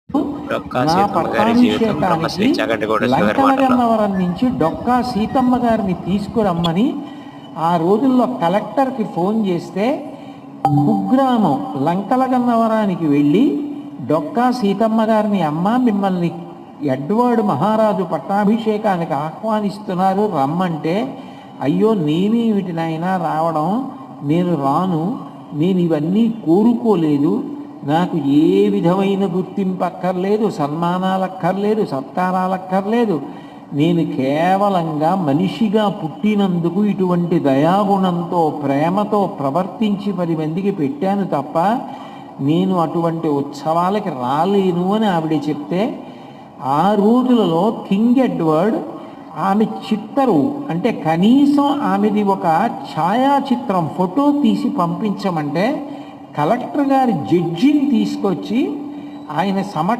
డొక్కా నా సీతమ్మ గారి జీవితం పట్టాభిషేకానికి బ్రహ్మశ్రీ చాగంటిగౌడ శివగారి మాటల్లో. లంకలగన్నవరం నుంచి డొక్కా సీతమ్మ గారిని తీసుకురమ్మని ఆ రోజుల్లో కలెక్టర్కి ఫోన్ చేస్తే కుగ్రామం లంకలగన్నవరానికి వెళ్ళి డొక్కా సీతమ్మ గారిని అమ్మ మిమ్మల్ని ఎడ్వర్డ్ మహారాజు పట్టాభిషేకానికి ఆహ్వానిస్తున్నారు రమ్మంటే, అయ్యో నేనేమిటి నాయనా రావడం, నేను రాను, నేను ఇవన్నీ కోరుకోలేదు, నాకు ఏ విధమైన గుర్తింపు అక్కర్లేదు, సన్మానాలు అక్కర్లేదు, సత్కారాలు అక్కర్లేదు, నేను కేవలంగా మనిషిగా పుట్టినందుకు ఇటువంటి దయాగుణంతో ప్రేమతో ప్రవర్తించి 10 మందికి పెట్టాను తప్ప నేను అటువంటి ఉత్సవాలకి రాలేను అని ఆవిడ చెప్తే, ఆ రోజులలో కింగ్ ఎడ్వర్డ్ ఆమె చిత్తరు అంటే కనీసం ఆమెది ఒక ఛాయాచిత్రం ఫోటో తీసి పంపించమంటే కలెక్టర్ గారి జడ్జిని తీసుకొచ్చి ఆయన